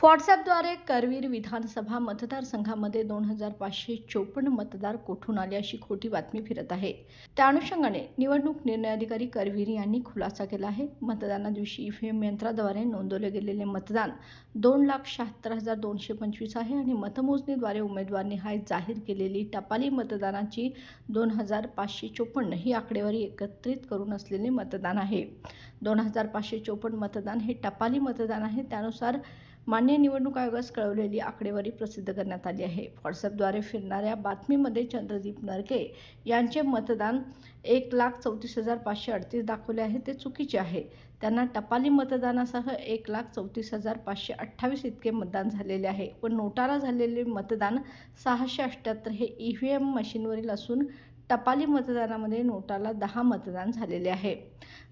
व्हॉट्सअॅपद्वारे करवीर विधानसभा मतदारसंघामध्ये 2554 मतदार कोठून आले अशी खोटी बातमी फिरत आहे। त्या अनुषंगाने निवडणूक निर्णय अधिकारी करवीर यांनी खुलासा केला आहे। मतदाना दिवशी ईव्हीएम यंत्राद्वारे नोंदवले गेलेले मतदान 2,76,225 आहे आणि मतमोजणीद्वारे उमेदवार निहाय जाहीर केलेली टपाली मतदानाची 2,554 ही आकडेवारी एकत्रित करून असलेले मतदान आहे। 2,554 मतदान हे टपाली मतदान आहे। त्यानुसार माननीय निवडणूक आयोगास कळवलेली आकडेवारी प्रसिद्ध करण्यात आली आहे। व्हॉट्सअॅपद्वारे फिरणाऱ्या बातमीमध्ये चंद्रदीप नरके यांचे मतदान 1,34,538 दाखवले आहे, ते चुकीचे आहे। त्यांना टपाली मतदानासह 1,34,528 इतके मतदान झालेले आहे व नोटाला झालेले मतदान 678 हे ईव्हीएम मशीनवरील असून टपाली मतदानामध्ये नोटाला 10 मतदान झालेले आहे।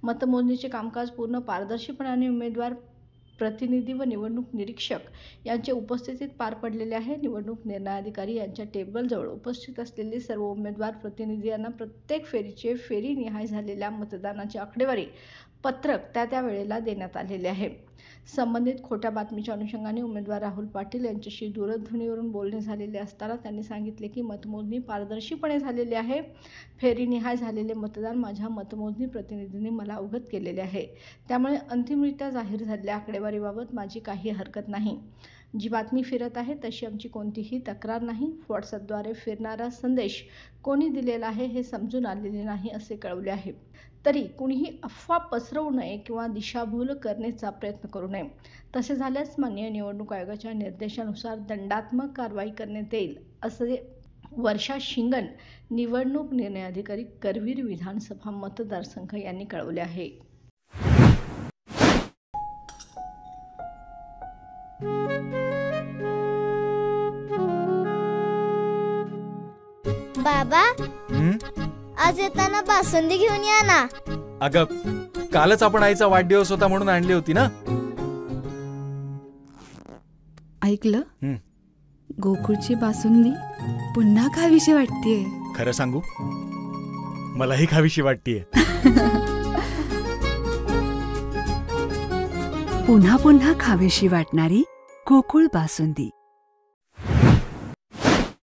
मतमोजणीचे कामकाज पूर्ण पारदर्शीपणाने उमेदवार प्रतिनिधी व निवडणूक निरीक्षक यांच्या उपस्थितीत पार पडलेले आहे। निवडणूक निर्णय अधिकारी यांच्या टेबलजवळ उपस्थित असलेले सर्व उमेदवार प्रतिनिधी यांना प्रत्येक फेरीचे फेरीनिहाय झालेल्या मतदानाची आकडेवारी पत्रक त्या वेळेला देण्यात आलेले आहे। संबंधित खोट्या बातमीच्या अनुषंगाने उमेदवार राहुल पाटील यांच्याशी दूरध्वनीवरून बोलणे झालेले असताना त्यांनी सांगितले की मतमोजणी पारदर्शीपणे झालेली आहे। फेरीनिहाय झालेले मतदान माझ्या मतमोजणी प्रतिनिधींनी मला अवगत केलेले आहे। त्यामुळे अंतिमरित्या जाहीर झालेल्या आकडेवारीबाबत माझी काही हरकत नाही। जी बातमी फिरत आहे तशी आमची कोणतीही तक्रार नाही। व्हॉट्सअॅपद्वारे फिरणारा संदेश कोणी दिलेला आहे हे समजून आलेले नाही असे कळवले आहे। तरी कुणीही अफवा पसरवू नये किंवा दिशाभूल करण्याचा प्रयत्न करू नये। तसे झाल्यास माननीय निवडणूक आयोगाच्या निर्देशानुसार दंडात्मक कारवाई करण्यात येईल असे वर्षा शिंगण, निवडणूक निर्णय अधिकारी, करवीर विधानसभा मतदारसंघ यांनी कळवले आहे। बाबा, आज येताना बासुंदी घेऊन या ना। अगं, कालच आपण आईचा वाढदिवस होता म्हणून आणली होती ना। ऐकलं? गोकुळची बासुंदी पुन्हा खावीशी वाटतेय। खरं सांगू, मलाही खावीशी वाटतेय। पुन्हा पुन्हा खावीशी वाटणारी गोकुळ बासुंदी।